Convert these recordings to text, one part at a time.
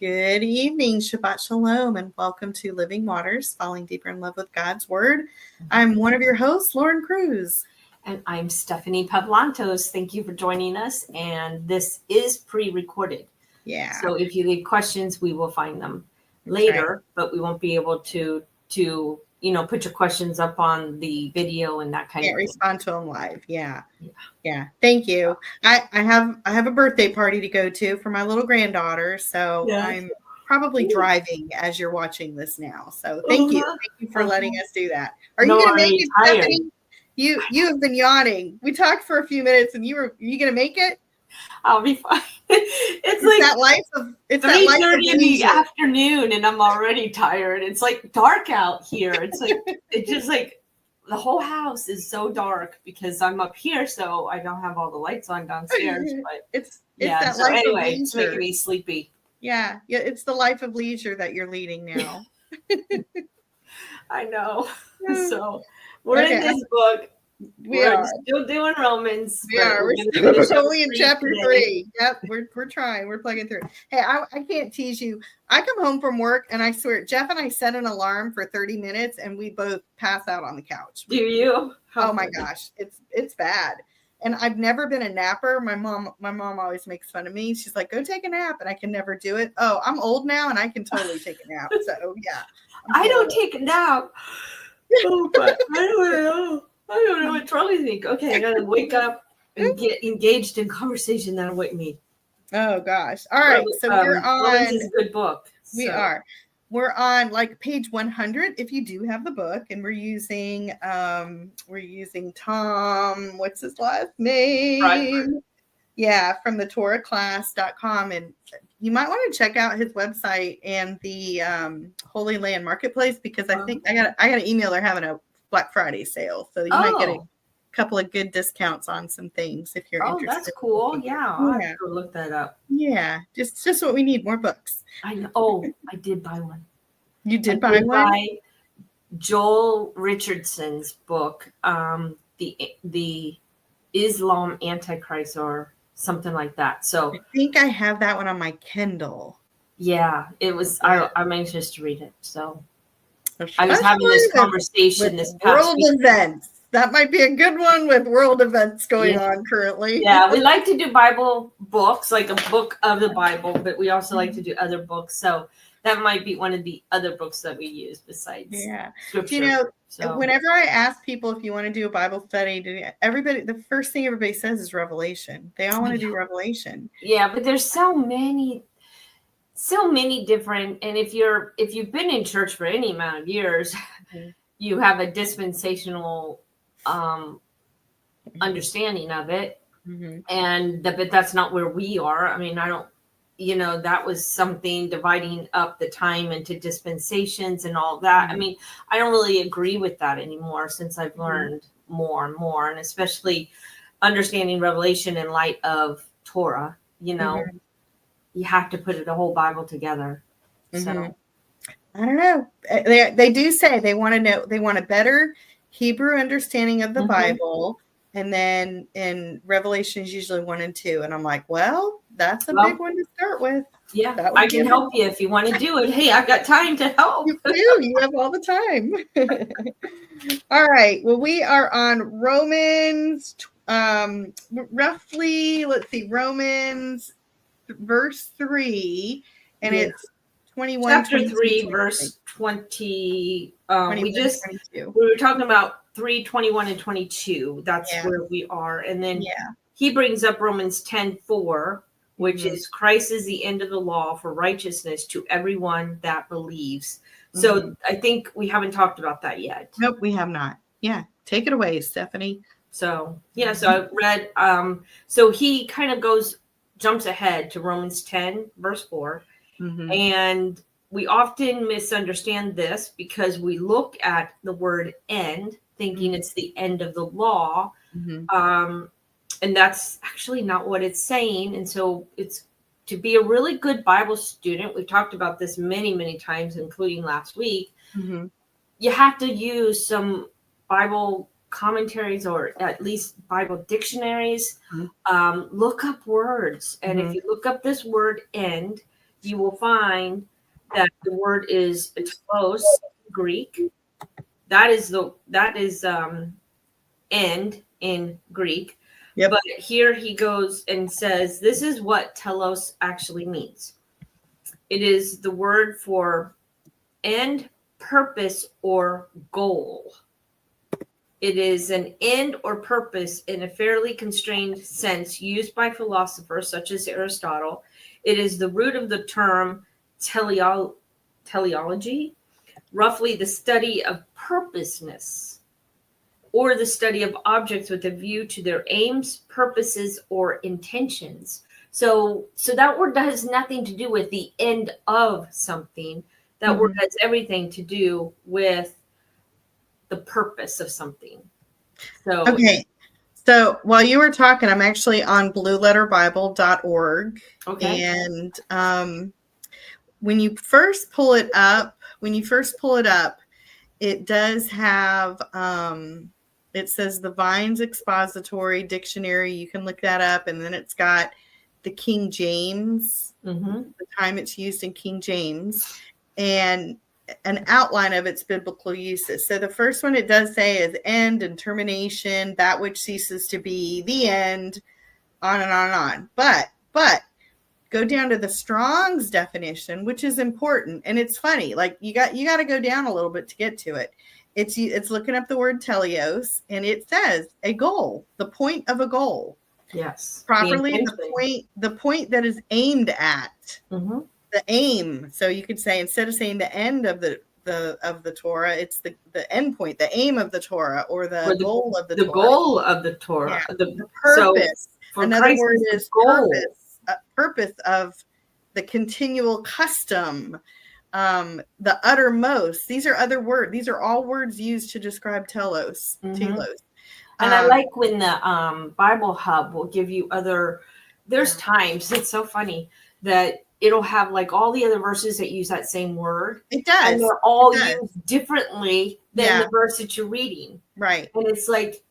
Good evening, Shabbat Shalom, and welcome to Living Waters, Falling Deeper in Love with God's Word. I'm one of your hosts, Lauren Cruz. And I'm Stephanie Pavlantos. Thank you for joining us. And this is pre-recorded. Yeah. So if you leave questions, we will find them later, but we won't be able to put your questions up on the video and that kind of thing. Respond to them live. Yeah. Thank you. I have a birthday party to go to for my little granddaughter, so I'm probably driving as you're watching this now. So thank you for letting us do that. Are you going to make it, Stephanie? You have been yawning. We talked for a few minutes, and are you going to make it? I'll be fine. It's like that life of 3:30 in the afternoon, and I'm already tired. It's like dark out here. It's like it's just like the whole house is so dark because I'm up here, so I don't have all the lights on downstairs. But it's that life of leisure. It's making me sleepy. Yeah, it's the life of leisure that you're leading now. I know. So we're in this book. We're still doing Romans. We're only in chapter 3. Yep, we're trying. We're plugging through. Hey, I can't tease you. I come home from work, and I swear, Jeff and I set an alarm for 30 minutes, and we both pass out on the couch. Do you? Oh my gosh, it's bad. And I've never been a napper. My mom always makes fun of me. She's like, "Go take a nap," and I can never do it. Oh, I'm old now, and I can totally take a nap. So yeah, I don't take a nap. Oh, but I don't know what Charlie think. Okay, I gotta wake up and get engaged in conversation that'll wake me. Oh gosh. All right. So we're on. Romans is a good book. We are. We're on like page 100 if you do have the book, and we're using Tom, what's his last name? Right. Yeah, from the Telecasts.com, and you might want to check out his website and the Holy Land Marketplace, because I think I got an email they're having a Black Friday sale, so you might get a couple of good discounts on some things if you're interested. Oh, that's cool. Yeah, I'll have to look that up. Yeah, just what we need, more books. I know. Oh, I did buy one. You did buy one? Buy Joel Richardson's book, the Islam Antichrist or something like that. So I think I have that one on my Kindle. Yeah, it was. I'm anxious to read it. So I was having this conversation this past world week. Events. That might be a good one with world events going on currently. Yeah, we like to do Bible books, like a book of the Bible, but we also like to do other books. So that might be one of the other books that we use besides Scripture. Whenever I ask people if you want to do a Bible study, the first thing everybody says is Revelation. They all want to do Revelation. Yeah, but there's so many different, and if you've been in church for any amount of years, you have a dispensational understanding of it, but that's not where we are. I mean, that was something dividing up the time into dispensations and all that. I mean, I don't really agree with that anymore since I've learned more and more, and especially understanding Revelation in light of Torah, you have to put the whole Bible together. So I don't know. They do say they want a better Hebrew understanding of the Bible, and then in Revelations usually 1 and 2. And I'm like, well, that's a big one to start with. Yeah, I can help you if you want to do it. Hey, I've got time to help. You do. You have all the time. All right. Well, we are on Romans, roughly, let's see, Romans verse 3, and it's 21. Chapter 3, verse 20. We were talking about 3, 21, and 22. That's where we are. And then he brings up Romans 10:4, which is Christ is the end of the law for righteousness to everyone that believes. So I think we haven't talked about that yet. Nope, we have not. Yeah, take it away, Stephanie. So so I read. So he kind of jumps ahead to Romans 10, verse 4, and we often misunderstand this because we look at the word "end," thinking it's the end of the law. And that's actually not what it's saying. And so it's to be a really good Bible student. We've talked about this many, many times, including last week. You have to use some Bible commentaries or at least Bible dictionaries. Look up words. And if you look up this word "end," you will find that the word is telos Greek. That is end in Greek. Yep. But here he goes and says, this is what telos actually means. It is the word for end, purpose, or goal. It is an end or purpose in a fairly constrained sense used by philosophers such as Aristotle. It is the root of the term teleology, roughly the study of purposeness, or the study of objects with a view to their aims, purposes, or intentions. So that word has nothing to do with the end of something. That word has everything to do with the purpose of something. So okay. So while you were talking, I'm actually on blueletterbible.org. Okay. And when you first pull it up, it does have it says the Vines Expository Dictionary. You can look that up, and then it's got the King James, the time it's used in King James, and an outline of its biblical uses. So the first one it does say is end and termination, that which ceases to be, the end, on and on and on. But go down to the Strong's definition, which is important, and it's funny. Like you got to go down a little bit to get to it. It's looking up the word teleos, and it says a goal, the point of a goal. Yes. Properly, the point that is aimed at. The aim. So you could say, instead of saying the end of the Torah, it's the end point, the aim of the Torah, or the goal of the Torah. The goal of the Torah. Yeah. The purpose. So another Christ word is goal. Purpose of the continual custom. The uttermost. These are other words. These are all words used to describe telos. Telos. And I like when the Bible Hub will give you there's times, it's so funny, that it'll have like all the other verses that use that same word. It does. And they're all used differently than the verse that you're reading. Right. And it's like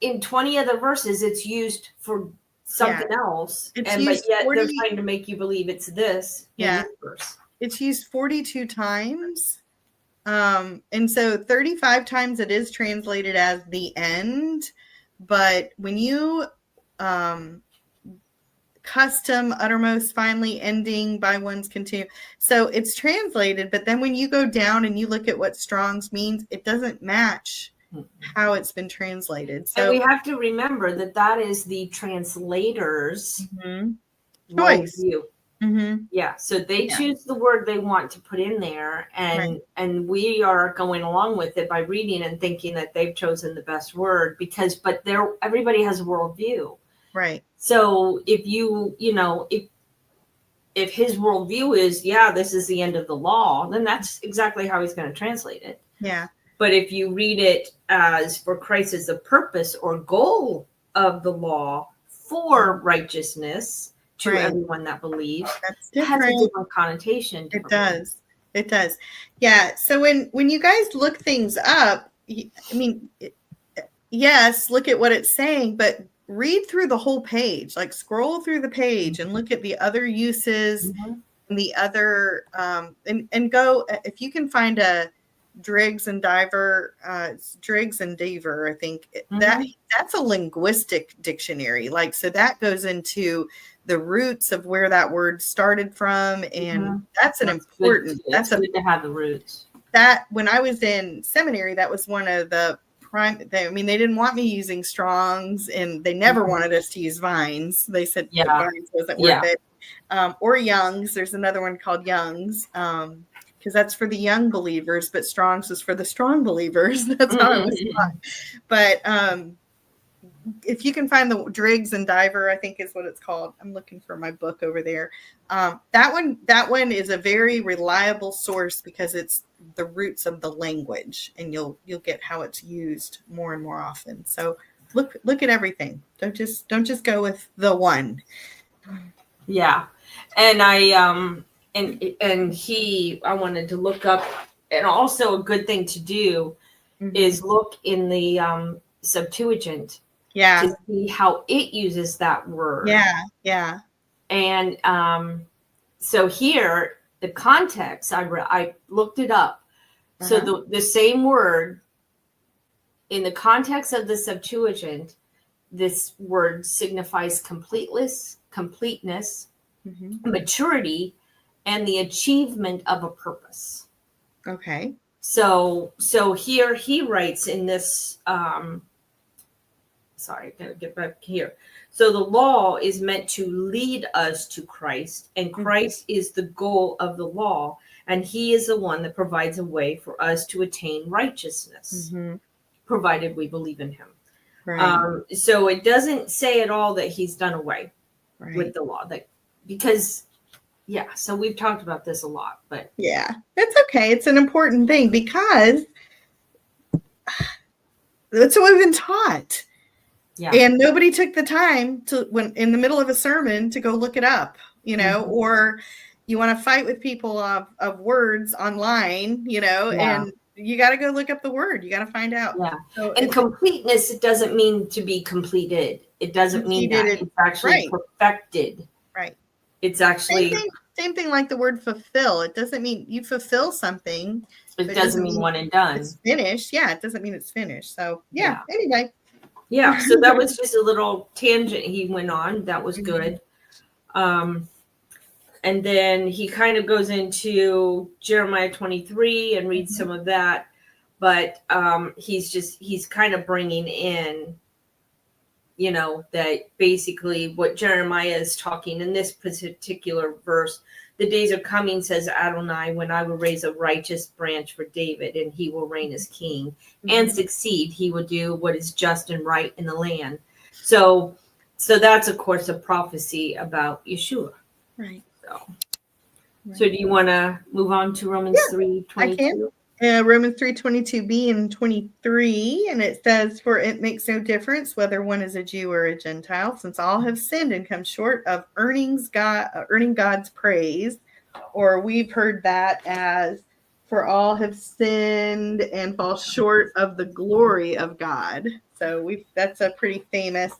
in 20 other verses, it's used for something else. But yet they're trying to make you believe it's this in this verse. It's used 42 times. And so 35 times it is translated as the end. But when you custom, uttermost, finally, ending, by one's continue. So it's translated, but then when you go down and you look at what Strong's means, it doesn't match how it's been translated. So and we have to remember that is the translator's choice. Yeah, so they choose the word they want to put in there, and we are going along with it by reading and thinking that they've chosen the best word but everybody has a worldview. Right. So if if his worldview is, this is the end of the law, then that's exactly how he's going to translate it. Yeah. But if you read it as for Christ is the purpose or goal of the law for righteousness to everyone that believes, it has a different connotation. It does. It does. Yeah. So when you guys look things up, yes, look at what it's saying, but read through the whole page, like scroll through the page and look at the other uses and the other, and go, if you can find a Driggs and Dever, I think that's a linguistic dictionary. Like, so that goes into the roots of where that word started from. And that's important. That's good to have the roots. That when I was in seminary, that was one of the they didn't want me using Strong's, and they never wanted us to use Vines. They said Vines wasn't worth it. Or Young's. There's another one called Young's, because that's for the young believers, but Strong's is for the strong believers. That's how it was taught. But if you can find the Driggs and Dever, I think is what it's called. I'm looking for my book over there. That one is a very reliable source because it's the roots of the language, and you'll get how it's used more and more often. So look at everything. Don't just go with the one. Yeah. And I wanted to look up, and also a good thing to do is look in the Septuagint. Yeah. To see how it uses that word. Yeah. Yeah. And So here, the context, I looked it up. So the same word, in the context of the Septuagint, this word signifies completeness, maturity, and the achievement of a purpose. Okay. So here he writes in this, sorry, I gotta get back here. So the law is meant to lead us to Christ, and Christ is the goal of the law, and he is the one that provides a way for us to attain righteousness, provided we believe in him. Right. So it doesn't say at all that he's done away with the law, because so we've talked about this a lot, but that's okay. It's an important thing because that's what we've been taught. And nobody took the time to, when in the middle of a sermon, to go look it up, or you want to fight with people of words online, and you got to go look up the word. You got to find out. So and completeness, it doesn't mean to be completed. It doesn't mean that. It's actually perfected. Right. It's actually same thing like the word fulfill. It doesn't mean you fulfill something. It doesn't mean one and done. It's finished. It doesn't mean it's finished. So anyway. So that was just a little tangent he went on. That was good. And then he kind of goes into Jeremiah 23 and reads some of that. But he's kind of bringing in, that basically what Jeremiah is talking in this particular verse. The days are coming, says Adonai, when I will raise a righteous branch for David, and he will reign as king and succeed. He will do what is just and right in the land. So that's, of course, a prophecy about Yeshua. Right. So do you want to move on to Romans 3:22? I can. Romans 3:22b and 23, and it says, "For it makes no difference whether one is a Jew or a Gentile, since all have sinned and come short of earning God's praise." Or we've heard that as, "For all have sinned and fall short of the glory of God." So that's a pretty famous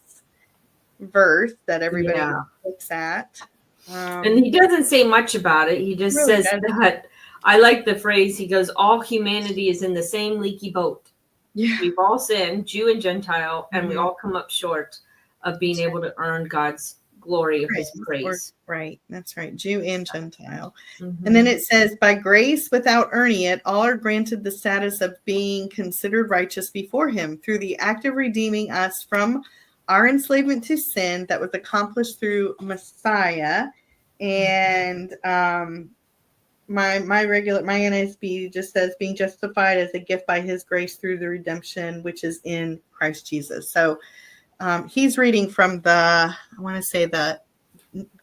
verse that everybody looks at. And he doesn't say much about it. He just says that. I like the phrase. He goes, all humanity is in the same leaky boat. We've all sinned, Jew and Gentile, and we all come up short of being able to earn God's glory or his praise. That's right. Jew and Gentile. And then it says, by grace without earning it, all are granted the status of being considered righteous before him through the act of redeeming us from our enslavement to sin that was accomplished through Messiah. And my NASB just says, being justified as a gift by his grace through the redemption which is in Christ Jesus. So he's reading from the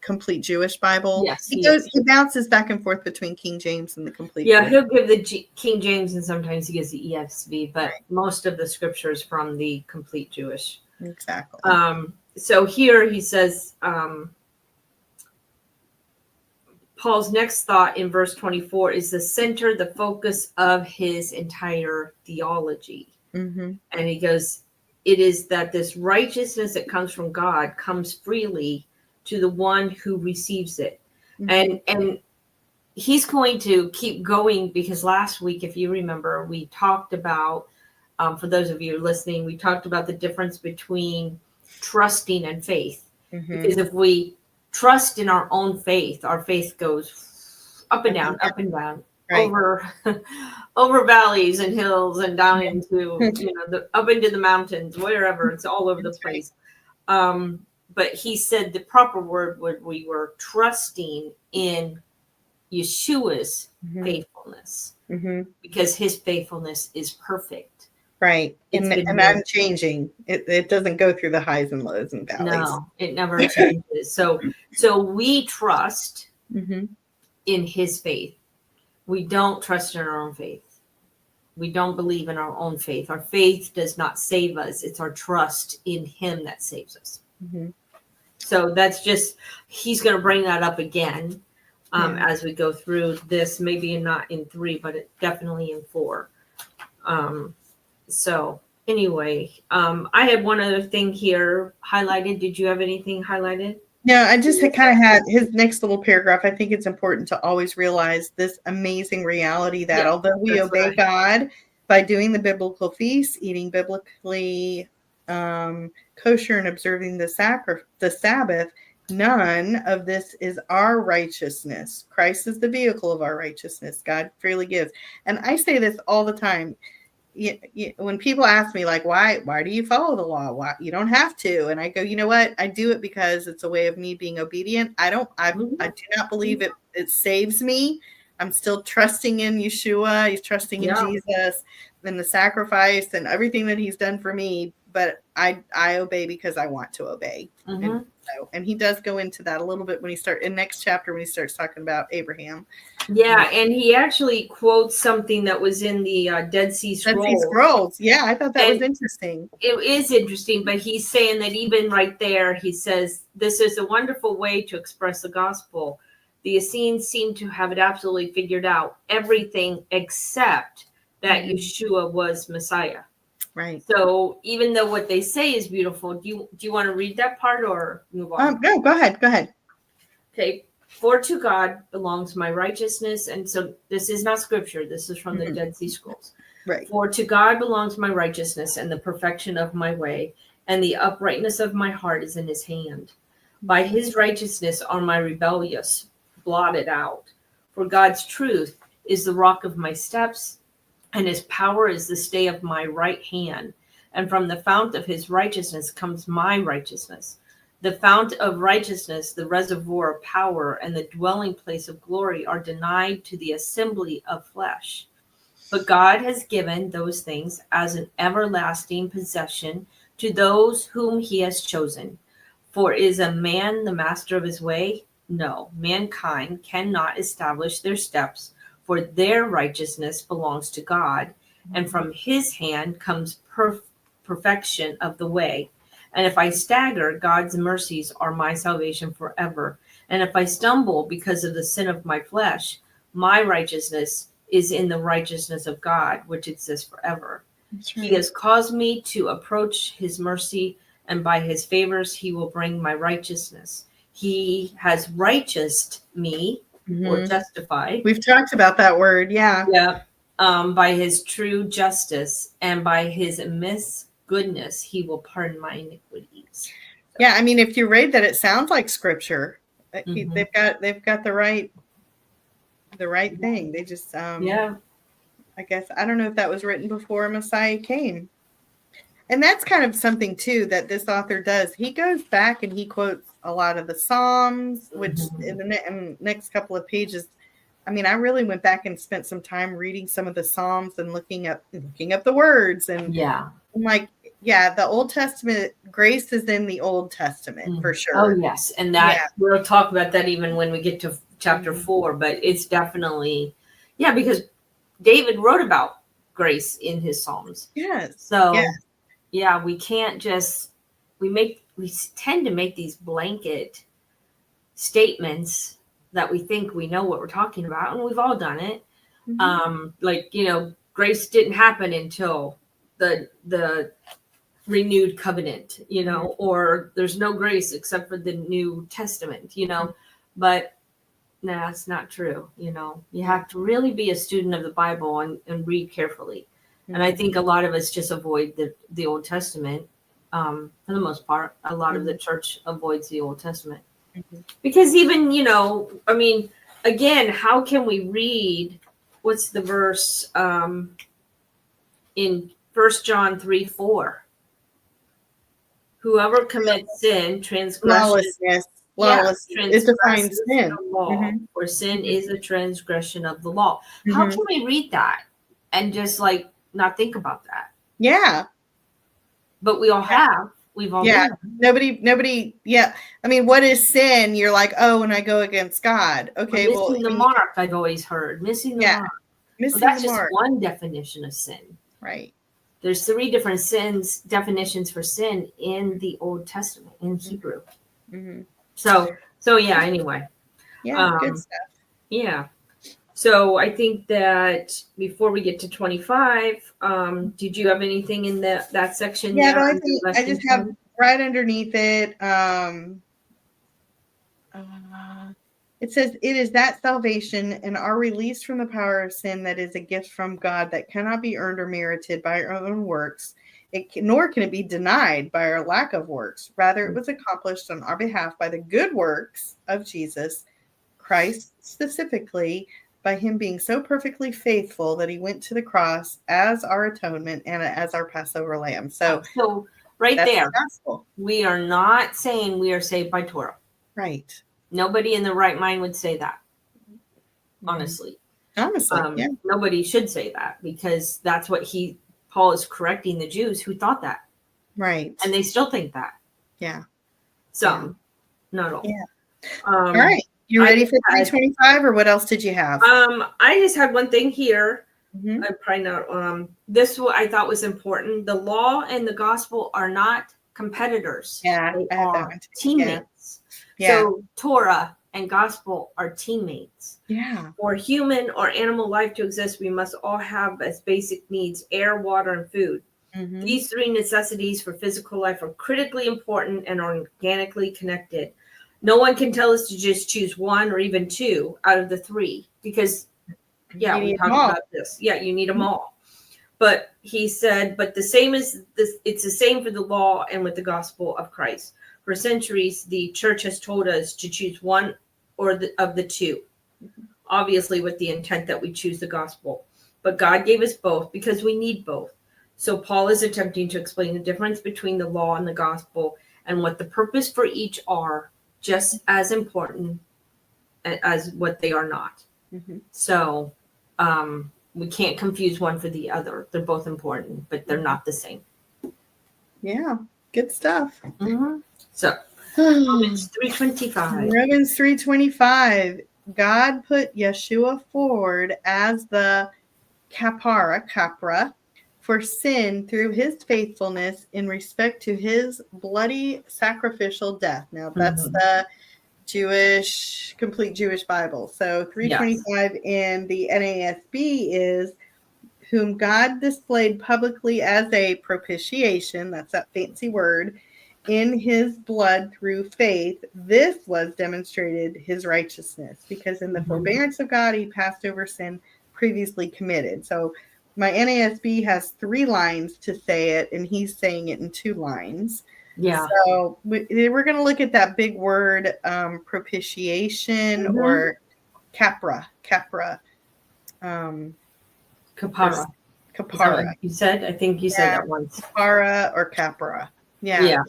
Complete Jewish Bible. He bounces back and forth between King James and the Complete. He'll give the King James, and sometimes he gives the ESV, but most of the scriptures from the Complete Jewish. Exactly. So here he says, Paul's next thought in verse 24 is the center, the focus of his entire theology. And he goes, it is that this righteousness that comes from God comes freely to the one who receives it. And he's going to keep going, because last week, if you remember, we talked about, for those of you listening, we talked about the difference between trusting and faith. Because if we trust in our own faith, our faith goes up and down, over valleys and hills and down into up into the mountains, wherever. It's all over the place. But he said the proper word would, we were trusting in Yeshua's faithfulness, because his faithfulness is perfect. Right. And unchanging. It doesn't go through the highs and lows and valleys. No, it never changes. So we trust in his faith. We don't trust in our own faith. We don't believe in our own faith. Our faith does not save us. It's our trust in him that saves us. So that's just, he's going to bring that up again as we go through this, maybe not in 3, but definitely in 4. So anyway, I had one other thing here highlighted. Did you have anything highlighted? No, I just kind of had his next little paragraph. I think it's important to always realize this amazing reality that although we obey God by doing the biblical feasts, eating biblically kosher and observing the Sabbath, none of this is our righteousness. Christ is the vehicle of our righteousness. God freely gives. And I say this all the time. When people ask me, like, why do you follow the law? Why you don't have to? And I go, you know what? I do it because it's a way of me being obedient. I do not believe it saves me. I'm still trusting in Yeshua. He's trusting in Jesus and the sacrifice and everything that he's done for me. But I obey because I want to obey. And he does go into that a little bit when in next chapter when he starts talking about Abraham. Yeah, and he actually quotes something that was in the Dead Sea Scrolls. Dead Sea Scrolls. Yeah, I thought that was interesting. It is interesting, but he's saying that even right there, he says, this is a wonderful way to express the gospel. The Essenes seem to have it absolutely figured out, everything except that Yeshua was Messiah. Right. So even though what they say is beautiful, do you want to read that part or move on? No, go ahead. Okay. For to God belongs my righteousness. And so this is not scripture. This is from the Dead Sea Scrolls. Right. For to God belongs my righteousness and the perfection of my way, and the uprightness of my heart is in his hand. By his righteousness are my rebellious blotted out. For God's truth is the rock of my steps, and his power is the stay of my right hand. And from the fount of his righteousness comes my righteousness. The fount of righteousness, the reservoir of power, and the dwelling place of glory are denied to the assembly of flesh. But God has given those things as an everlasting possession to those whom he has chosen. For is a man the master of his way? No, mankind cannot establish their steps, for their righteousness belongs to God, and from his hand comes perfection of the way. And if I stagger, God's mercies are my salvation forever. And if I stumble because of the sin of my flesh, my righteousness is in the righteousness of God, which exists forever. Right. He has caused me to approach his mercy, and by his favors he will bring my righteousness. He has righteoused me, or justified. We've talked about that word, yeah. Yeah. By his true justice, and by his immense goodness, he will pardon my iniquities. So. Yeah, I mean, if you read that, it sounds like scripture. They've got the right thing. They just I guess I don't know if that was written before Messiah came. And that's kind of something too that this author does. He goes back and he quotes a lot of the Psalms, which in the next couple of pages, I mean, I really went back and spent some time reading some of the Psalms and looking up the words. And I'm like, yeah, the Old Testament, grace is in the Old Testament for sure. Oh, yes. And that we'll talk about that even when we get to chapter 4, but it's definitely, because David wrote about grace in his Psalms. Yes. So, we can't just, we tend to make these blanket statements that we think we know what we're talking about, and we've all done it. Grace didn't happen until the renewed covenant, or there's no grace except for the New Testament, but no, it's not true. You have to really be a student of the Bible and read carefully. And I think a lot of us just avoid the Old Testament. For the most part, a lot of the church avoids the Old Testament. Because even, again, how can we read, what's the verse in 1 John 3:4? Whoever commits sin, transgression. Lawlessness is defined sin. Law, for sin is a transgression of the law. How can we read that and just not think about that? Yeah. But we all have. We've all done. Nobody. Yeah. I mean, what is sin? You're like, oh, when I go against God. Okay. Missing the mark, I've always heard. Missing the mark. That's just one definition of sin. Right. There's 3 different definitions for sin in the Old Testament, in Hebrew. So anyway. Yeah, good stuff. Yeah. So I think that before we get to 25, did you have anything in that section? Yeah, I just have right underneath it. It says, it is that salvation and our release from the power of sin that is a gift from God that cannot be earned or merited by our own works, nor can it be denied by our lack of works. Rather, it was accomplished on our behalf by the good works of Jesus Christ, specifically by him being so perfectly faithful that he went to the cross as our atonement and as our Passover lamb. So right there, we are not saying we are saved by Torah. Right. Nobody in the right mind would say that. Honestly. Yeah. Nobody should say that, because that's what Paul is correcting the Jews who thought that. Right. And they still think that. Yeah. Some. Not all. Yeah. All right. You ready for 325, or what else did you have? I just had one thing here. Mm-hmm. I'm probably not. This what I thought was important. The law and the gospel are not competitors. Yeah, they are teammates. Yeah. So Torah and gospel are teammates. Yeah. For human or animal life to exist, we must all have as basic needs air, water, and food. Mm-hmm. These three necessities for physical life are critically important and are organically connected. No one can tell us to just choose one or even two out of the three, because, we talked about this. Yeah, you need them all. But he said, but the same as this, it's the same for the law and with the gospel of Christ. For centuries, the church has told us to choose one or of the two, obviously with the intent that we choose the gospel. But God gave us both because we need both. So Paul is attempting to explain the difference between the law and the gospel and what the purpose for each are, just as important as what they are not. Mm-hmm. So we can't confuse one for the other. They're both important, but they're not the same. Yeah, good stuff. Mm-hmm. So Romans 3:25. Romans 3:25. God put Yeshua forward as the capra, for sin through his faithfulness in respect to his bloody sacrificial death. Now that's the complete Jewish Bible. So 325 in the NASB is whom God displayed publicly as a propitiation. That's that fancy word. In his blood through faith, this was demonstrated his righteousness, because in the forbearance of God, he passed over sin previously committed. So my NASB has 3 lines to say it, and he's saying it in 2 lines. Yeah. So we're going to look at that big word, propitiation or capra. Kapara. You said? I think you said that once. Kapara or capra. Yeah. Yeah.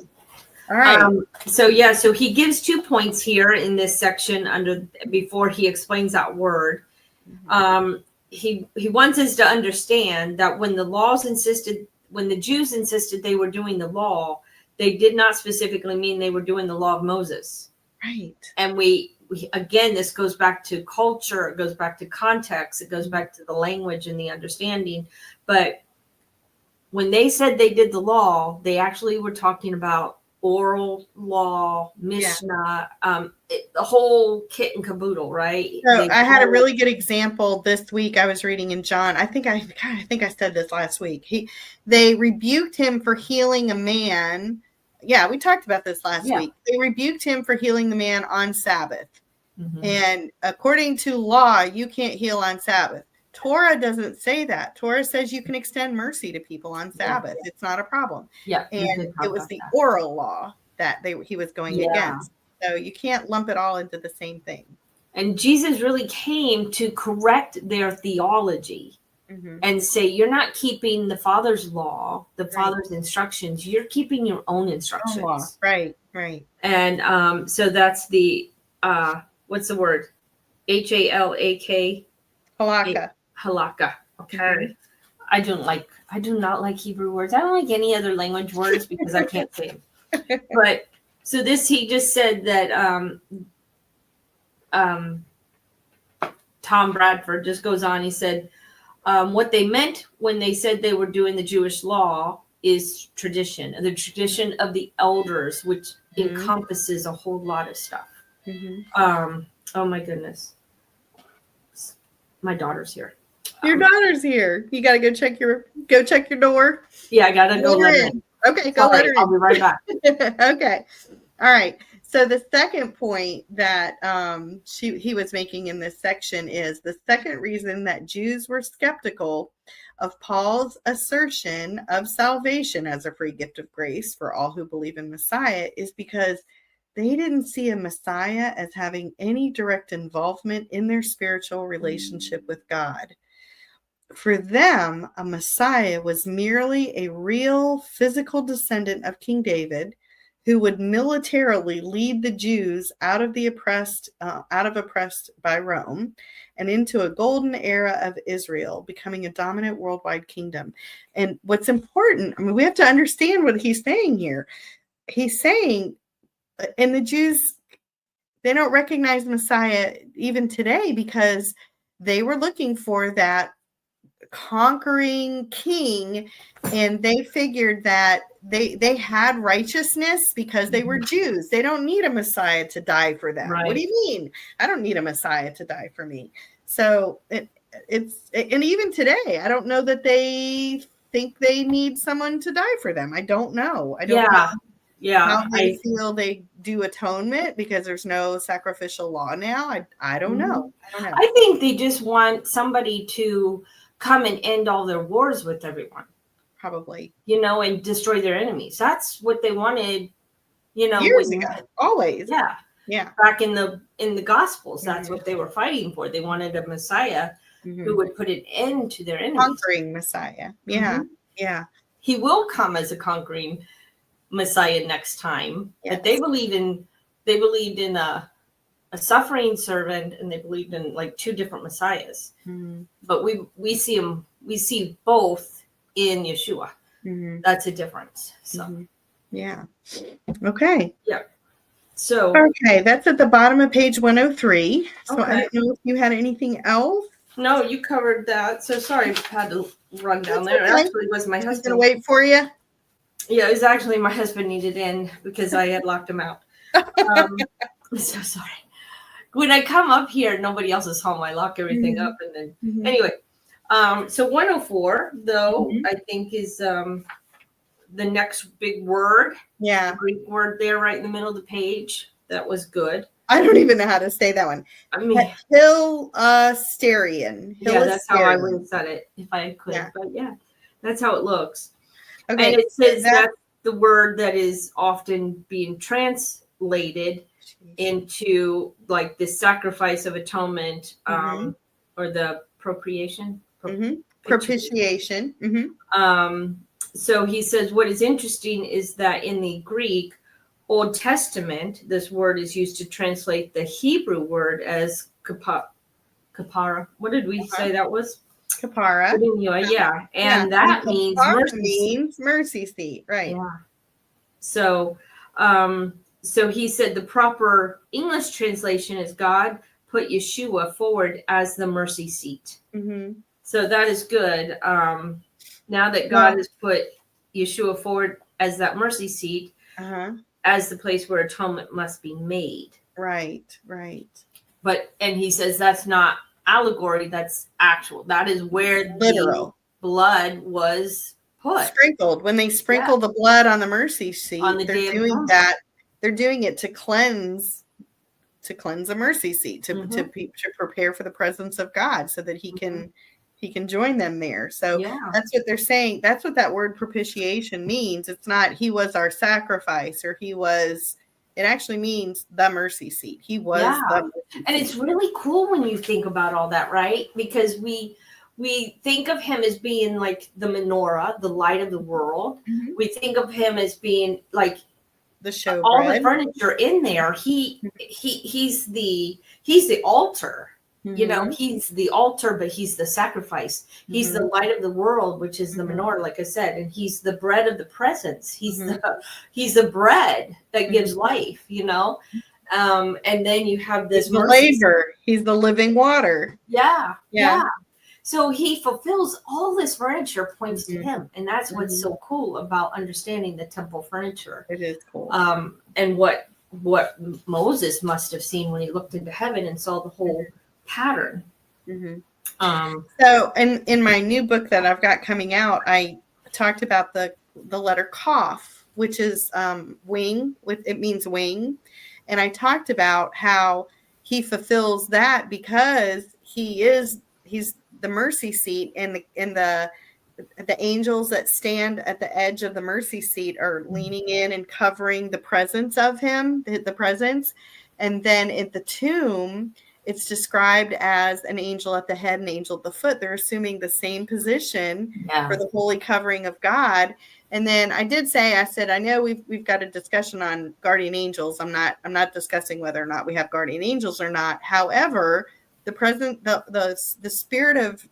All right. So he gives 2 points here in this section before he explains that word. He wants us to understand that when the Jews insisted they were doing the law, they did not specifically mean they were doing the law of Moses. Right. And we again, this goes back to culture, it goes back to context, it goes back to the language and the understanding. But when they said they did the law, they actually were talking about oral law, Mishnah, the whole kit and caboodle, right? So I had a really good example this week. I was reading in John. I think I said this last week. They rebuked him for healing a man. Yeah, we talked about this last week. They rebuked him for healing the man on Sabbath. Mm-hmm. And according to law, you can't heal on Sabbath. Torah doesn't say that. Torah says you can extend mercy to people on Sabbath. Yeah. It's not a problem. Yeah, and it was the oral law that he was going against. So you can't lump it all into the same thing. And Jesus really came to correct their theology and say, you're not keeping the Father's law, the Father's instructions. You're keeping your own instructions. Right. And so that's the, what's the word? Halakha. Halakha. Okay. Mm-hmm. I do not like Hebrew words. I don't like any other language words because I can't say them. But so he just said that Tom Bradford just goes on. He said, what they meant when they said they were doing the Jewish law is tradition, the tradition of the elders, which encompasses a whole lot of stuff. Mm-hmm. Oh my goodness. My daughter's here. Your daughter's here. You got to go check your door. Yeah, I got to go let her in. Okay, go let her in. I'll be right back. Okay. All right. So the second point that he was making in this section is the second reason that Jews were skeptical of Paul's assertion of salvation as a free gift of grace for all who believe in Messiah is because they didn't see a Messiah as having any direct involvement in their spiritual relationship with God. For them, a Messiah was merely a real physical descendant of King David who would militarily lead the Jews out of oppressed by Rome and into a golden era of Israel, becoming a dominant worldwide kingdom. And what's important, I mean, we have to understand what he's saying here. He's saying, and the Jews, they don't recognize Messiah even today because they were looking for that conquering king, and they figured that they had righteousness because they were Jews. They don't need a Messiah to die for them. Right. What do you mean? I don't need a Messiah to die for me. So it's and even today, I don't know that they think they need someone to die for them. I don't know. I don't know. Yeah. How they feel they do atonement because there's no sacrificial law now. I don't know. I think they just want somebody to come and end all their wars with everyone. Probably. And destroy their enemies. That's what they wanted, years ago. Always. Yeah. Yeah. Back in the Gospels, that's what they were fighting for. They wanted a Messiah who would put an end to their enemies. Conquering Messiah. Yeah. Yeah. He will come as a conquering Messiah next time. Yes. But they believed in a suffering servant, and they believed in like two different messiahs. But we see both in Yeshua. That's a difference. So yeah. Okay. Yeah. So okay, that's at the bottom of page 103. So okay. I don't know if you had anything else. No, you covered that. So sorry, I had to run down there. Okay. It actually was my husband. Gonna wait for you. Yeah, it was actually my husband needed in because I had locked him out. I'm so sorry. When I come up here, nobody else is home. I lock everything up, and then anyway. So 104 though I think is the next big word. Yeah, the Greek word there, right in the middle of the page. That was good. I don't even know how to say that one. I mean, Hilasterian. Yeah, that's how I would have said it if I could. Yeah. But yeah, that's how it looks. Okay, and it says that's the word that is often being translated into like the sacrifice of atonement, or the propitiation. Propitiation. So he says what is interesting is that in the Greek Old Testament, this word is used to translate the Hebrew word as kapara. What did we say that was? Kapara. Yeah. And that means mercy seat. Right. Yeah. So he said the proper English translation is God put Yeshua forward as the mercy seat. So that is good. Now that God has put Yeshua forward as that mercy seat, as the place where atonement must be made. Right. And he says that's not allegory, that's actual. That is where literal the blood was put. Sprinkled. When they sprinkle the blood on the mercy seat, they're doing that. They're doing it to cleanse a mercy seat, to prepare for the presence of God so that he can join them there. So that's what they're saying. That's what that word propitiation means. It's not he was our sacrifice or it actually means the mercy seat. He was the mercy seat. And it's really cool when you think about all that, right? Because we think of him as being like the menorah, the light of the world. We think of him as being like the showbread. All the furniture in there. He's the altar. He's the altar, but he's the sacrifice. He's the light of the world, which is the menorah, like I said, and he's the bread of the presence. He's the bread that gives life, and then you have this flavor. He's the living water. Yeah. So he fulfills all this furniture points to him, and that's what's so cool about understanding the temple furniture. It is cool. And what Moses must have seen when he looked into heaven and saw the whole pattern. So in my new book that I've got coming out, I talked about the letter Kaf which is wing. It means wing. And I talked about how he fulfills that because he's the mercy seat, and the angels that stand at the edge of the mercy seat are leaning in and covering the presence of him, the presence. And then at the tomb, it's described as an angel at the head and angel at the foot. They're assuming the same position for the holy covering of God. And then I said, I know we've got a discussion on guardian angels. I'm not discussing whether or not we have guardian angels or not. However, the spirit of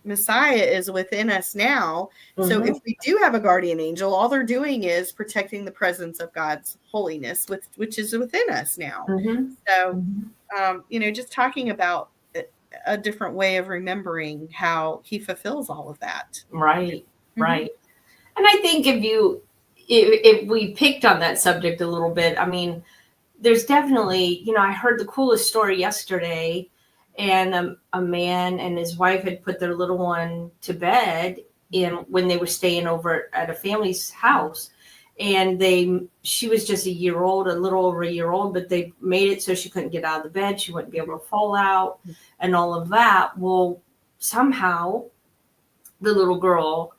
Messiah is within us now. So if we do have a guardian angel, all they're doing is protecting the presence of God's holiness, which is within us now. So, just talking about a different way of remembering how he fulfills all of that. Right. And I think if we picked on that subject a little bit, I mean, there's definitely, I heard the coolest story yesterday. And a man and his wife had put their little one to bed when they were staying over at a family's house. And she was just a little over a year old, but they made it so she couldn't get out of the bed. She wouldn't be able to fall out and all of that. Well, somehow the little girl,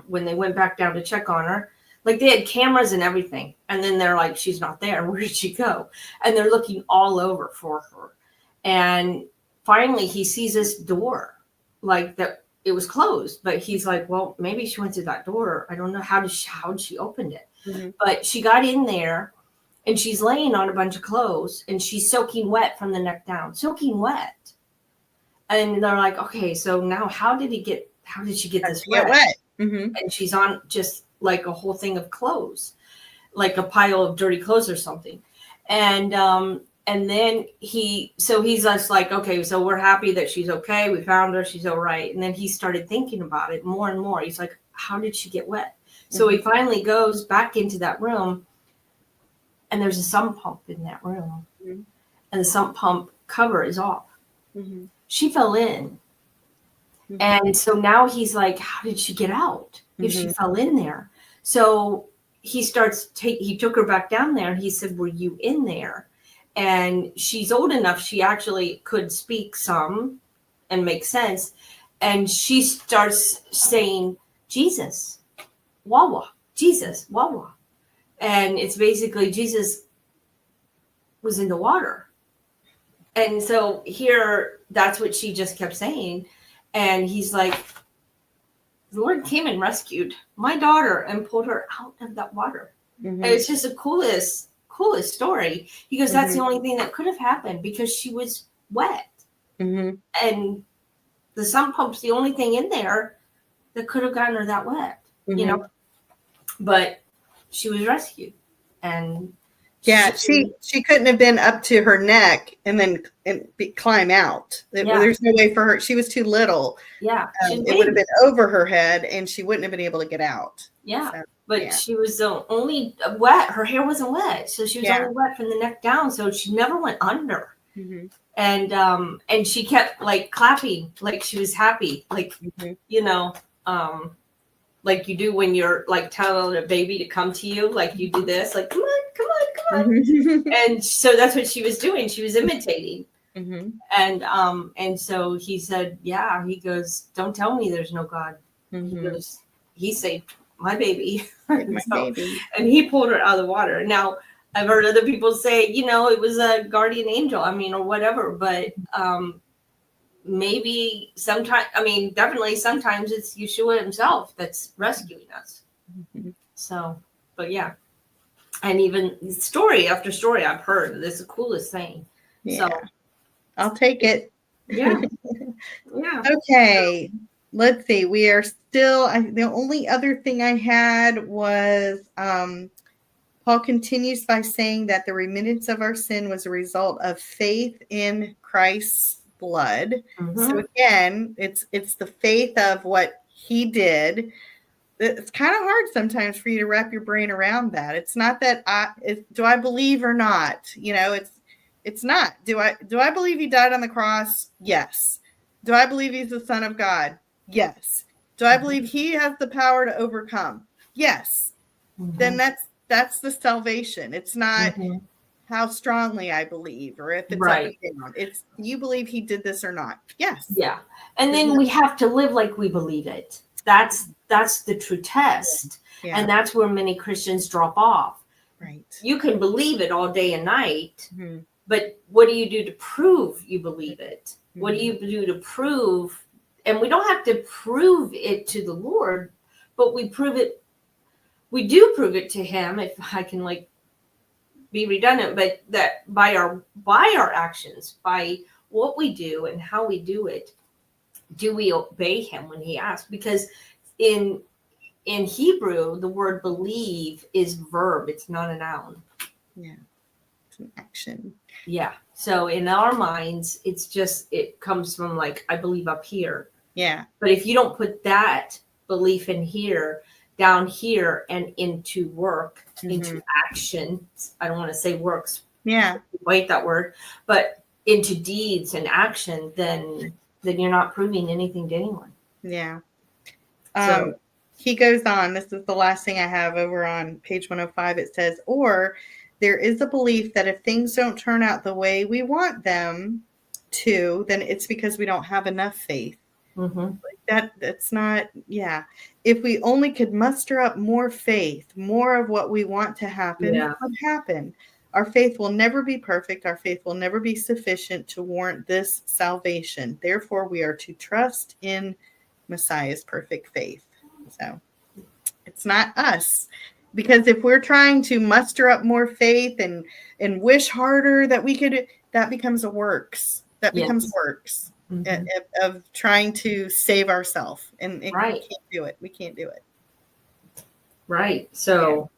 when they went back down to check on her, like they had cameras and everything. And then they're like, she's not there. Where did she go? And they're looking all over for her. And finally, he sees this door, like that it was closed, but he's like, well, maybe she went to that door. I don't know how did she open it, but she got in there, and she's laying on a bunch of clothes, and she's soaking wet from the neck down, soaking wet. And they're like, okay, so now how did she get this wet? And she's on just like a whole thing of clothes, like a pile of dirty clothes or something, and then he's just like, okay, so we're happy that she's okay. We found her. She's all right. And then he started thinking about it more and more. He's like, how did she get wet? So he finally goes back into that room, and there's a sump pump in that room. And the sump pump cover is off. She fell in. And so now he's like, how did she get out if she fell in there? So he took her back down there, and he said, were you in there? And she's old enough, she actually could speak some and make sense. And she starts saying, Jesus, Wawa, Jesus, Wawa. And it's basically Jesus was in the water. And so here, that's what she just kept saying. And he's like, the Lord came and rescued my daughter and pulled her out of that water. And it's just the coolest story. He goes, that's the only thing that could have happened because she was wet. And the sump pump's the only thing in there that could have gotten her that wet, but she was rescued. And she couldn't have been up to her neck and then climb out. There's no way for her. She was too little. It would have been over her head, and she wouldn't have been able to get out. She was only wet. Her hair wasn't wet, so she was only wet from the neck down. So she never went under. And she kept like clapping, like she was happy, like like you do when you're like telling a baby to come to you, like you do this, like come on. And so that's what she was doing. She was imitating. And so he said, he goes, don't tell me there's no God. He goes, he saved my baby. Baby. And he pulled her out of the water. Now, I've heard other people say, it was a guardian angel, or whatever, but maybe sometimes, definitely sometimes it's Yeshua himself that's rescuing us. So, but and even story after story I've heard, this is the coolest thing. So I'll take it. Okay. Let's see. We are still, the only other thing I had was Paul continues by saying that the remittance of our sin was a result of faith in Christ's blood. So again, it's the faith of what he did. It's kind of hard sometimes for you to wrap your brain around that. It's not that do I believe or not? It's not. Do I believe he died on the cross? Yes. Do I believe he's the Son of God? Yes. Do I believe he has the power to overcome? Yes. Then that's the salvation. It's not Mm-hmm. how strongly I believe or if it's Right. up or down. It's, do you believe he did this or not? Yes. Yeah. And then we have to live like we believe it. That's the true test. Yeah. And that's where many Christians drop off. Right. You can believe it all day and night, Mm-hmm. but what do you do to prove you believe it? Mm-hmm. What do you do to prove? And we don't have to prove it to the Lord, but we prove it. We do prove it to him, if I can like be redundant, but that by our actions, by what we do and how we do it, do we obey him when he asks? Because in Hebrew, the word believe is verb. It's not a noun. Yeah. It's an action. Yeah. So in our minds, it's just, it comes from like, I believe up here. Yeah. But if you don't put that belief in here, down here, and into work, into action, I don't want to say works. Yeah. Wait, that word, but into deeds and action, then you're not proving anything to anyone. Yeah. So he goes on. This is the last thing I have over on page 105. It says, or there is a belief that if things don't turn out the way we want them to, then it's because we don't have enough faith. That's not, yeah. If we only could muster up more faith, more of what we want to happen would happen. Our faith will never be perfect. Our faith will never be sufficient to warrant this salvation. Therefore, we are to trust in Messiah's perfect faith. So it's not us. Because if we're trying to muster up more faith and wish harder that we could, that becomes a works. That becomes works of trying to save ourselves. And we can't do it. We can't do it. Right. So,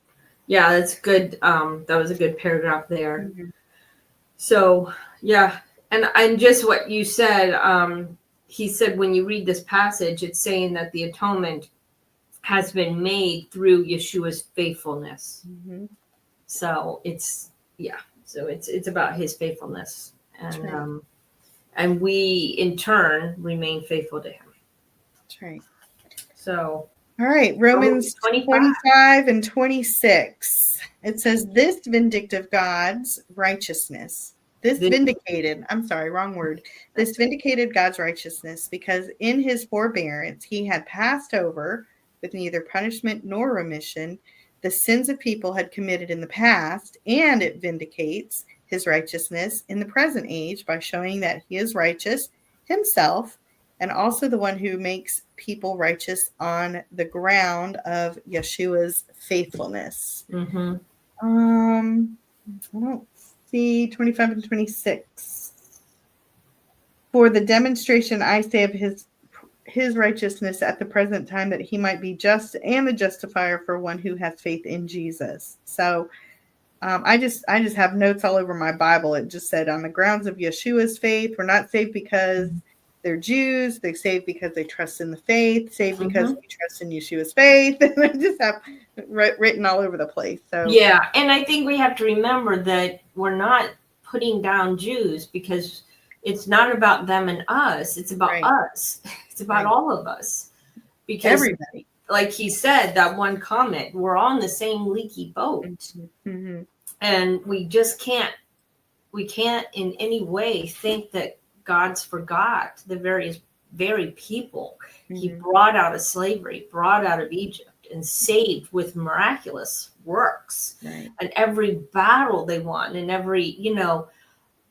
yeah, that's good. That was a good paragraph there. So, yeah. And just what you said, he said when you read this passage, it's saying that the atonement has been made through Yeshua's faithfulness. So it's about his faithfulness, and we in turn remain faithful to him. That's right. So all right, Romans 25 and 26. It says, this vindictive God's righteousness. This vindicated God's righteousness, because in his forbearance he had passed over with neither punishment nor remission the sins of people had committed in the past, and it vindicates his righteousness in the present age by showing that he is righteous himself and also the one who makes people righteous on the ground of Yeshua's faithfulness. I don't see 25 and 26. For the demonstration, I say, of his righteousness at the present time, that he might be just and the justifier for one who has faith in Jesus. So I just have notes all over my Bible. It just said, on the grounds of Yeshua's faith, we're not saved because they're Jews. They're saved because they trust in the faith, saved because we trust in Yeshua's faith. And I just have written all over the place. So yeah, and I think we have to remember that we're not putting down Jews, because it's not about them and us. It's about us. It's about all of us. Because everybody, like he said, that one comment, we're on the same leaky boat. And we just can't in any way think that God's forgot the very people he brought out of slavery, brought out of Egypt, and saved with miraculous works. And every battle they won, and every,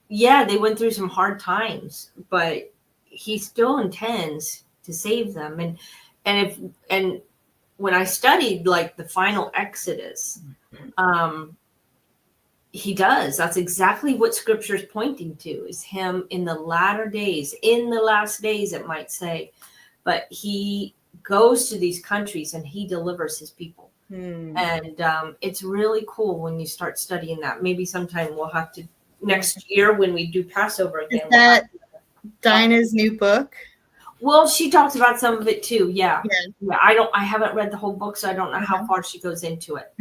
they went through some hard times, but he still intends to save them. And when I studied like the final Exodus, he does. That's exactly what Scripture is pointing to, is him in the latter days, in the last days, it might say. But he goes to these countries and he delivers his people. And it's really cool when you start studying that. Maybe sometime we'll have to, next year when we do Passover again. Is that Dinah's new book? Well, she talks about some of it too. Yeah. I haven't read the whole book, so I don't know how far she goes into it.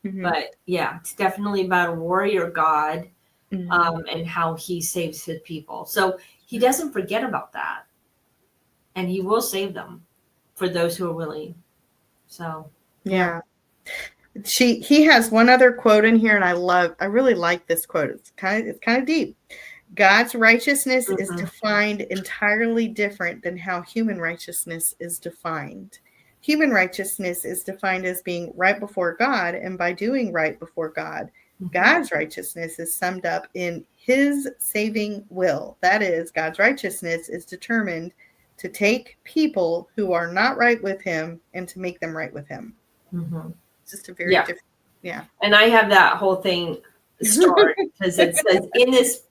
But yeah, it's definitely about a warrior God, and how he saves his people. So he doesn't forget about that, and he will save them for those who are willing. So yeah. He has one other quote in here, and I really like this quote. It's kind of deep. God's righteousness is defined entirely different than how human righteousness is defined. Human righteousness is defined as being right before God, and by doing right before God. God's righteousness is summed up in his saving will. That is, God's righteousness is determined to take people who are not right with him and to make them right with him. It's just a very different, And I have that whole thing starred because it says in this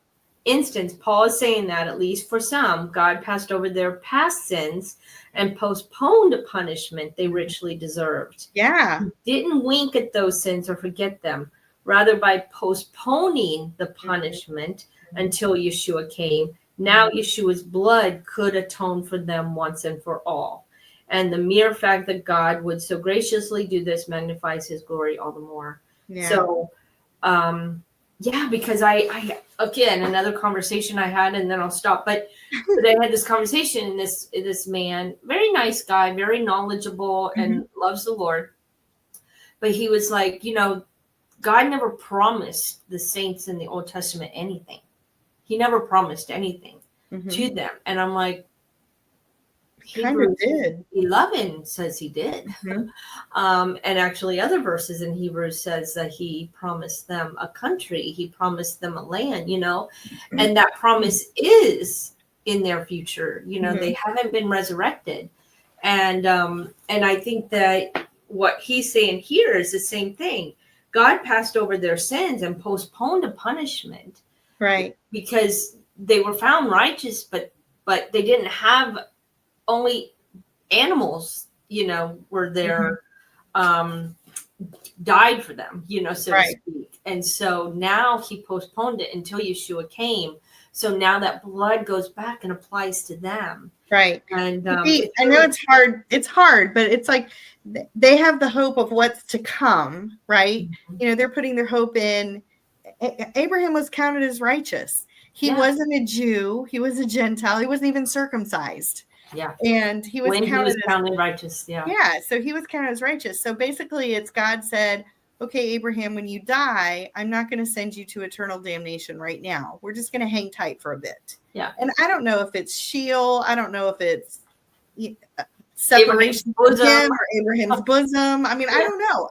instance, Paul is saying that at least for some, God passed over their past sins and postponed a punishment they richly deserved. Yeah. He didn't wink at those sins or forget them. Rather, by postponing the punishment until Yeshua came, now Yeshua's blood could atone for them once and for all. And the mere fact that God would so graciously do this magnifies his glory all the more. Yeah. So, because I again, another conversation I had, and then I'll stop. But I had this conversation, and this man, very nice guy, very knowledgeable, and loves the Lord. But he was like, God never promised the saints in the Old Testament anything. He never promised anything to them. And I'm like, Hebrews 11 says he did. And actually other verses in Hebrews says that he promised them a country. He promised them a land, and that promise is in their future. They haven't been resurrected. And I think that what he's saying here is the same thing. God passed over their sins and postponed a punishment. Right. Because they were found righteous, but they didn't have only animals, were there, died for them, so to speak. And so now he postponed it until Yeshua came. So now that blood goes back and applies to them. Right. And I know it's hard. It's hard, but it's like they have the hope of what's to come, right? They're putting their hope in. Abraham was counted as righteous. He wasn't a Jew. He was a Gentile. He wasn't even circumcised. Yeah. And he was counted righteous. Yeah. Yeah. So he was counted as righteous. So basically it's God said, okay, Abraham, when you die, I'm not going to send you to eternal damnation right now. We're just going to hang tight for a bit. Yeah. And I don't know if it's Sheol. I don't know if it's separation from him or Abraham's bosom. I mean, I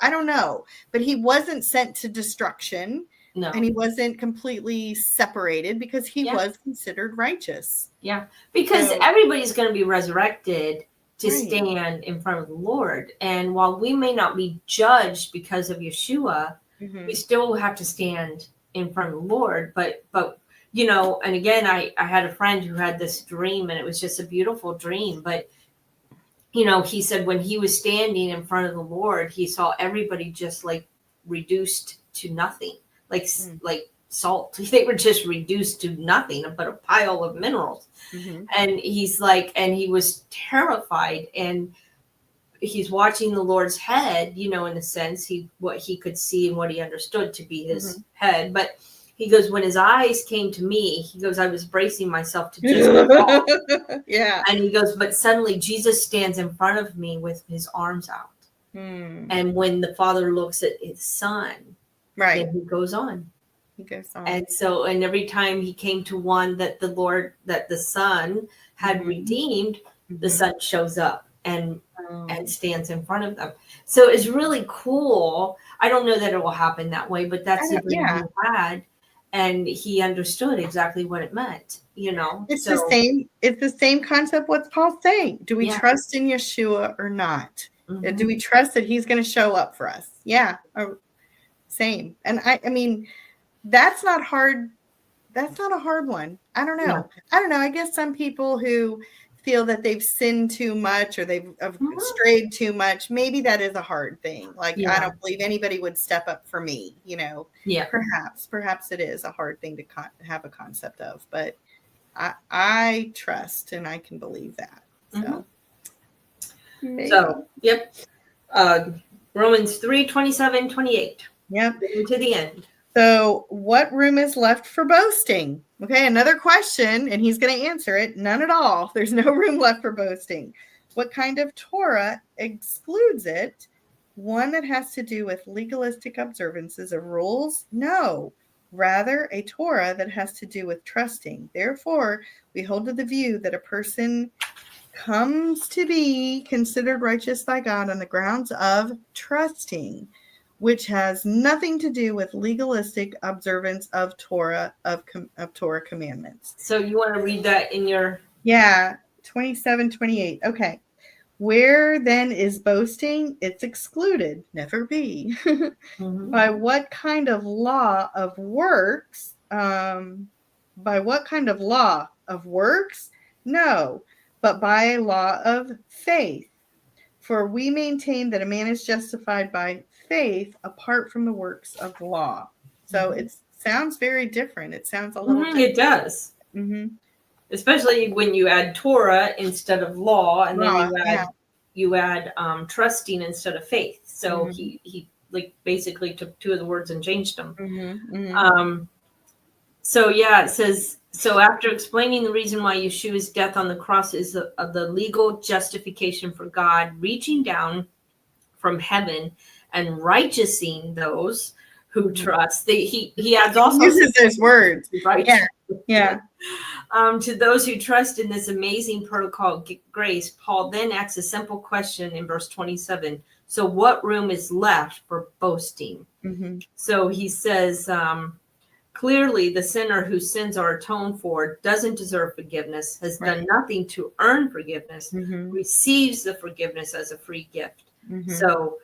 don't know. But he wasn't sent to destruction. No. And he wasn't completely separated because he was considered righteous. Yeah. Because everybody's going to be resurrected to stand in front of the Lord. And while we may not be judged because of Yeshua, we still have to stand in front of the Lord. But and again, I had a friend who had this dream, and it was just a beautiful dream. But, he said when he was standing in front of the Lord, he saw everybody just like reduced to nothing. Like salt. They were just reduced to nothing but a pile of minerals. And he's like, and he was terrified, and he's watching the Lord's head, in a sense, what he could see and what he understood to be his head. But he goes, when his eyes came to me, he goes, I was bracing myself to just fall. Yeah. And he goes, but suddenly Jesus stands in front of me with his arms out. And when the Father looks at his son, then he goes on. And so, and every time he came to one that the Son had redeemed, the Son shows up and stands in front of them. So it's really cool. I don't know that it will happen that way, but that's the dream he had. And he understood exactly what it meant, It's the same concept what's Paul saying. Do we trust in Yeshua or not? Do we trust that he's going to show up for us? Yeah. Same. And I mean, that's not hard. That's not a hard one. I don't know. I guess some people who feel that they've sinned too much or they've strayed too much, maybe that is a hard thing. Like, I don't believe anybody would step up for me, Yeah. Perhaps it is a hard thing to have a concept of, but I trust and I can believe that. So, yep. Romans 3:27-28. Yep. To the end. So what room is left for boasting? Okay, another question, and he's going to answer it. None at all. There's no room left for boasting. What kind of Torah excludes it? one that has to do with legalistic observances of rules? No, rather a Torah that has to do with trusting. Therefore, we hold to the view that a person comes to be considered righteous by God on the grounds of trusting, which has nothing to do with legalistic observance of Torah Torah commandments. So you want to read that in your 27:28. Okay. Where then is boasting? It's excluded. Never be. By what kind of law of works? By what kind of law of works? No, but by a law of faith. For we maintain that a man is justified by faith apart from the works of the law. So it sounds very different. It sounds a little different. It does. Especially when you add Torah instead of law, and then you add trusting instead of faith. So he like basically took two of the words and changed them. So it says, so after explaining the reason why Yeshua's death on the cross is the legal justification for God reaching down from heaven and righteousing those who trust. He adds also he uses those words, right? Yeah. To those who trust in this amazing protocol grace, Paul then asks a simple question in verse 27. So what room is left for boasting? So he says, clearly the sinner whose sins are atoned for doesn't deserve forgiveness, has done nothing to earn forgiveness, receives the forgiveness as a free gift. So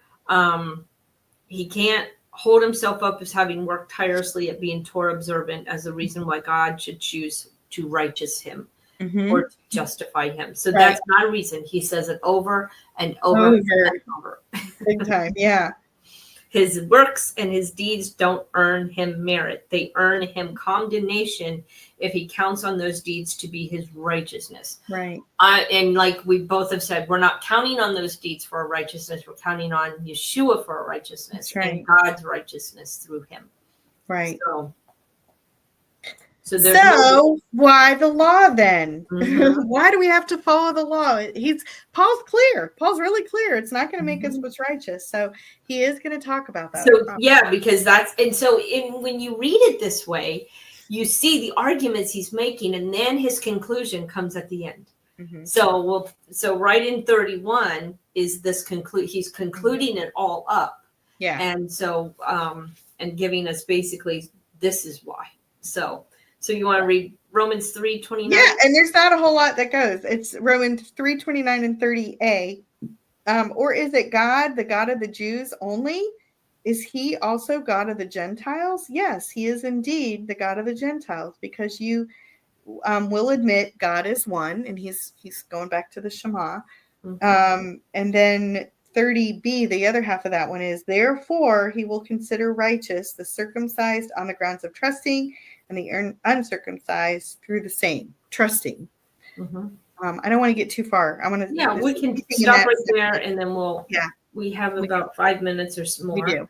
he can't hold himself up as having worked tirelessly at being Torah observant as the reason why God should choose to righteous him or to justify him. So that's not a reason. He says it over and over and over. Big time, yeah. His works and his deeds don't earn him merit. They earn him condemnation if he counts on those deeds to be his righteousness. Right. And like we both have said, we're not counting on those deeds for our righteousness. We're counting on Yeshua for our righteousness and God's righteousness through him. Right. So why the law then? Why do we have to follow the law? Paul's clear. Paul's really clear. It's not going to make us what's righteous. So he is going to talk about that. So because when you read it this way, you see the arguments he's making, and then his conclusion comes at the end. So right in 31 is this he's concluding it all up. Yeah. And so and giving us basically this is why. So you want to read Romans 3:29? Yeah, and there's not a whole lot that goes. It's Romans 3:29 and 30a. Or is it God, the God of the Jews only? Is he also God of the Gentiles? Yes, he is indeed the God of the Gentiles, because you will admit God is one, and he's going back to the Shema. And then 30b, the other half of that one is, therefore he will consider righteous the circumcised on the grounds of trusting, and the uncircumcised through the same trusting. I don't want to get too far. I want to. Yeah, we can stop right there, and then we have about 5 minutes or more. We do.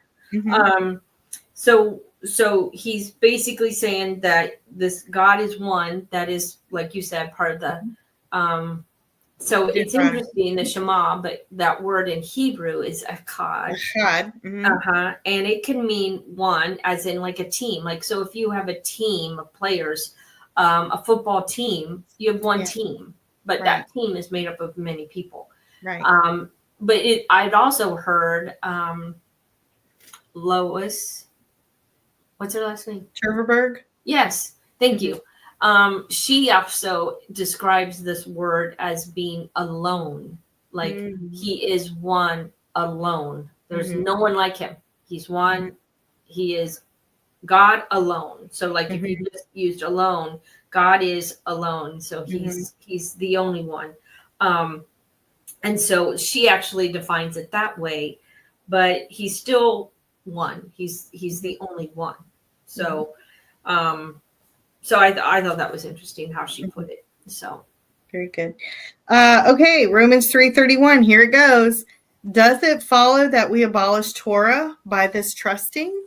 So he's basically saying that this God is one. That is, like you said, part of the. So it's interesting, the Shema, but that word in Hebrew is echad. And it can mean one, as in like a team. Like, so if you have a team of players, a football team, you have one team, but that team is made up of many people. Right. But I'd also heard Lois, what's her last name? Cherverberg. Yes. Thank you. She also describes this word as being alone. Like he is one alone. There's no one like him. He's one. He is God alone. So like if you just used alone, God is alone. So he's the only one. And so she actually defines it that way, but he's still one. He's the only one. So, so I thought that was interesting how she put it. So very good. Okay, Romans 3:31. Here it goes. Does it follow that we abolish Torah by this trusting?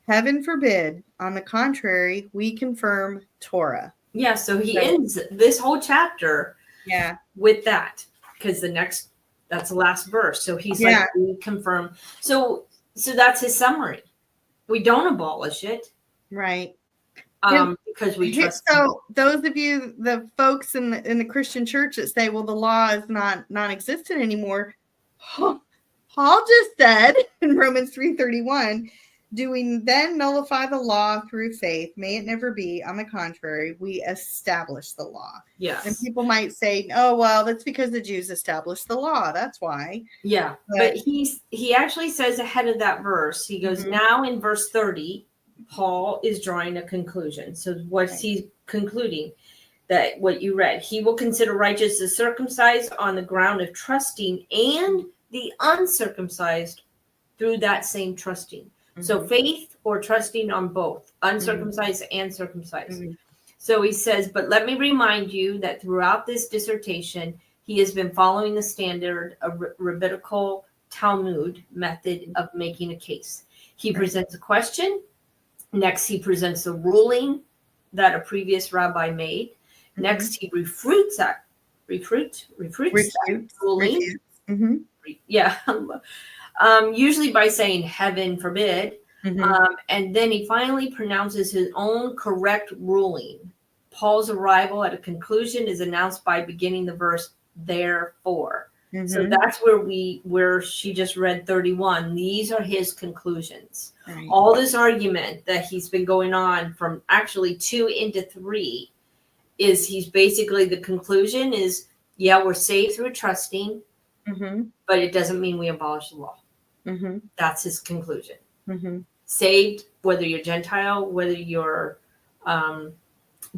Heaven forbid. On the contrary, we confirm Torah. Yeah. So he ends this whole chapter. Yeah. With that, because the next That's the last verse. So he's like, we confirm. So that's his summary. We don't abolish it. Right. Because we trust. So those of you, the folks in the Christian church that say, well, the law is not non-existent anymore. Paul just said in Romans 3:31, do we then nullify the law through faith? May it never be. On the contrary, we establish the law. Yes. And people might say, oh, well, that's because the Jews established the law. That's why. Yeah. But he actually says ahead of that verse, he goes, now in verse 30, Paul is drawing a conclusion. So what's he concluding? That what you read, he will consider righteous the circumcised on the ground of trusting and the uncircumcised through that same trusting. So faith or trusting on both, uncircumcised and circumcised. So he says, but let me remind you that throughout this dissertation, he has been following the standard of rabbinical Talmud method of making a case. He presents a question. Next, he presents a ruling that a previous rabbi made. Next, he refutes that ruling. Yeah. Usually by saying heaven forbid. And then he finally pronounces his own correct ruling. Paul's arrival at a conclusion is announced by beginning the verse, therefore. So that's where she just read 31. These are his conclusions. Right. All this argument that he's been going on from actually 2 into 3 is he's basically, the conclusion is, we're saved through trusting, but it doesn't mean we abolish the law. That's his conclusion. Saved, whether you're Gentile, whether you're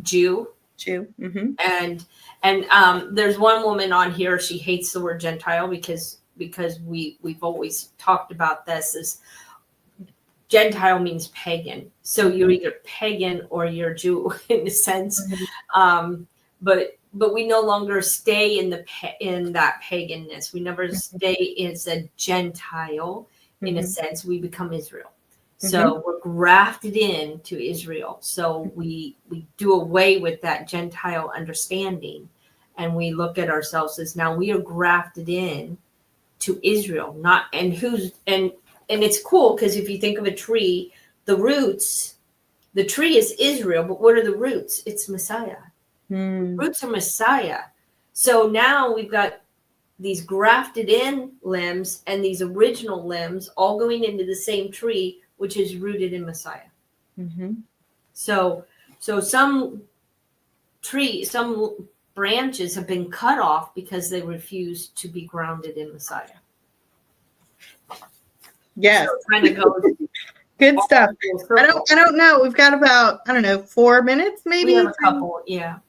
Jew. And there's one woman on here, she hates the word Gentile because we've always talked about this, is Gentile means pagan. So you're either pagan or you're Jew in a sense. But we no longer stay in that paganness. We never stay as a Gentile in a sense. We become Israel. So we're grafted into Israel. So we do away with that Gentile understanding, and we look at ourselves as now we are grafted in to Israel. And it's cool because if you think of a tree, the tree is Israel, but what are the roots? It's Messiah. Roots are Messiah. So now we've got these grafted in limbs and these original limbs all going into the same tree, which is rooted in Messiah. So some branches have been cut off because they refuse to be grounded in Messiah. Yes. So it kind of goes good stuff. I don't know. We've got about 4 minutes, maybe. We have a couple. Yeah.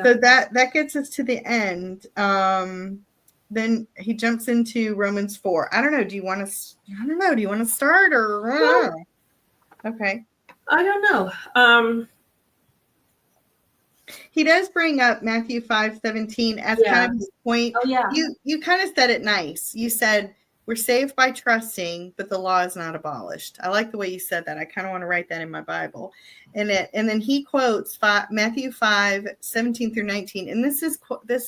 So that gets us to the end. Then he jumps into Romans 4. I don't know. Do you want to start or? Okay. I don't know. He does bring up Matthew 5:17 as kind of his point. Oh yeah. You kind of said it nice. You said we're saved by trusting, but the law is not abolished. I like the way you said that. I kind of want to write that in my Bible. And then he quotes Matthew 5:17 through 19. And this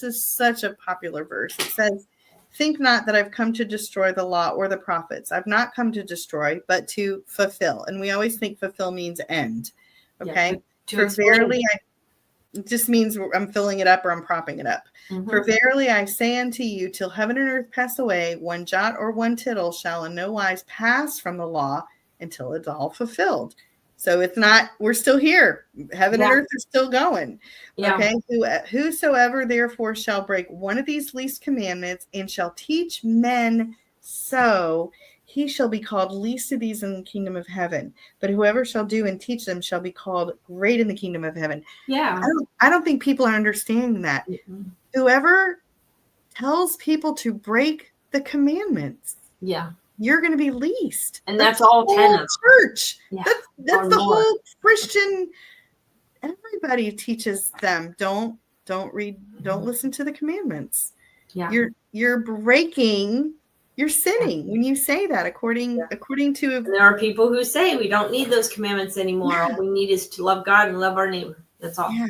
is such a popular verse. It says, think not that I've come to destroy the law or the prophets. I've not come to destroy, but to fulfill. And we always think fulfill means end. Okay. For verily, it just means I'm filling it up or I'm propping it up. For verily I say unto you, till heaven and earth pass away, one jot or one tittle shall in no wise pass from the law until it's all fulfilled. So it's not, we're still here. Heaven and earth are still going. Okay. Whosoever therefore shall break one of these least commandments and shall teach men so, he shall be called least of these in the kingdom of heaven. But whoever shall do and teach them shall be called great in the kingdom of heaven. Yeah. I don't think people are understanding that. Whoever tells people to break the commandments. Yeah. You're going to be least. And that's all 10 of them. Church. Yeah. That's the whole Christian. Everybody teaches them, don't listen to the commandments. Yeah. You're breaking, you're sinning when you say that according to. And there are people who say we don't need those commandments anymore. All we need is to love God and love our neighbor. That's all. Yeah.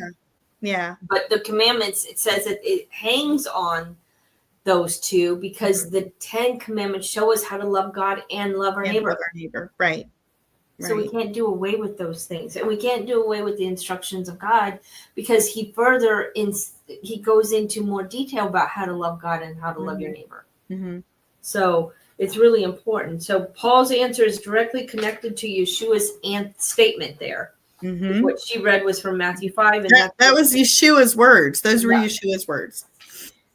Yeah. But the commandments, it says that it hangs on those two, because the 10 commandments show us how to love God and love our neighbor. Right. So we can't do away with those things, and we can't do away with the instructions of God, because he goes into more detail about how to love God and how to love your neighbor. So it's really important. So Paul's answer is directly connected to Yeshua's statement there. What she read was from Matthew 5. And that was Yeshua's words. Those were Yeshua's words.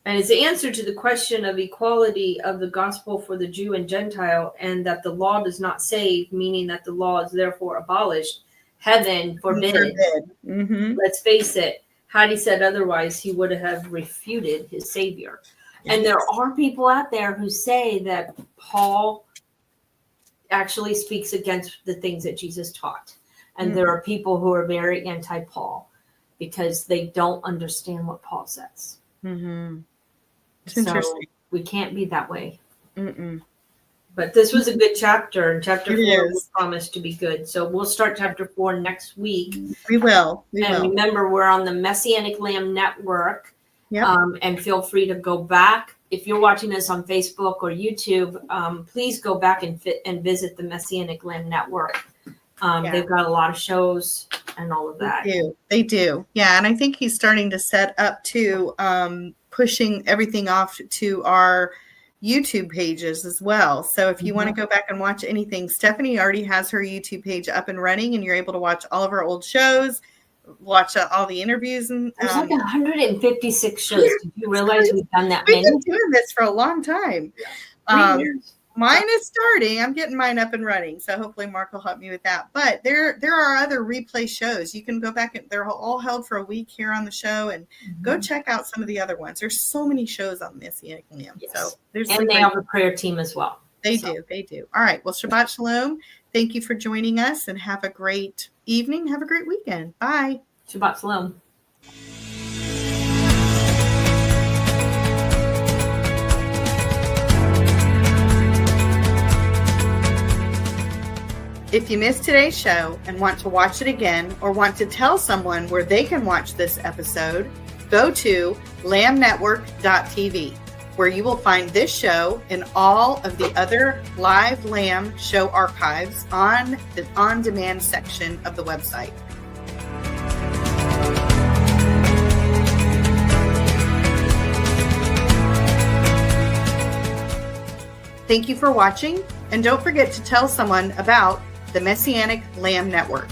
And it's the answer to the question of equality of the gospel for the Jew and Gentile, and that the law does not save, meaning that the law is therefore abolished. Heaven forbid. Let's face it. Had he said otherwise, he would have refuted his Savior. Yes. And there are people out there who say that Paul actually speaks against the things that Jesus taught. And there are people who are very anti-Paul because they don't understand what Paul says. It's interesting. We can't be that way. But this was a good chapter, and chapter 4 was promised to be good. So we'll start chapter 4 next week. We will. Remember, we're on the Messianic Lamb Network. And feel free to go back. If you're watching us on Facebook or YouTube, please go back and visit the Messianic Lamb Network. They've got a lot of shows and all of that. They do. Yeah, and I think he's starting to set up to pushing everything off to our YouTube pages as well. So if you want to go back and watch anything, Stephanie already has her YouTube page up and running, and you're able to watch all of our old shows, watch all the interviews. And there's like 156 shows. Did you realize we've done that many? We've been doing this for a long time. 3 years. Mine is starting. I'm getting mine up and running. So hopefully Mark will help me with that. But there are other replay shows. You can go back and they're all held for a week here on the show, and go check out some of the other ones. There's so many shows on Messianic Lamb. Yes. So and they have a prayer team as well. They do. All right. Well, Shabbat Shalom. Thank you for joining us, and have a great evening. Have a great weekend. Bye. Shabbat Shalom. If you missed today's show and want to watch it again, or want to tell someone where they can watch this episode, go to lambnetwork.tv, where you will find this show and all of the other live Lamb show archives on the on-demand section of the website. Thank you for watching, and don't forget to tell someone about the Messianic Lamb Network.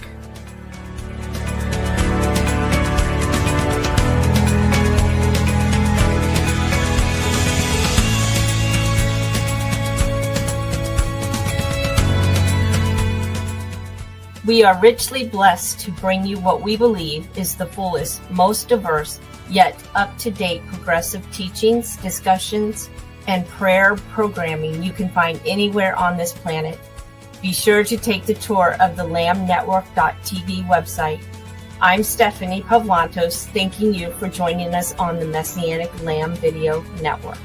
We are richly blessed to bring you what we believe is the fullest, most diverse, yet up-to-date progressive teachings, discussions, and prayer programming you can find anywhere on this planet. Be sure to take the tour of the lambnetwork.tv website. I'm Stephanie Pavlantos, thanking you for joining us on the Messianic Lamb Video Network.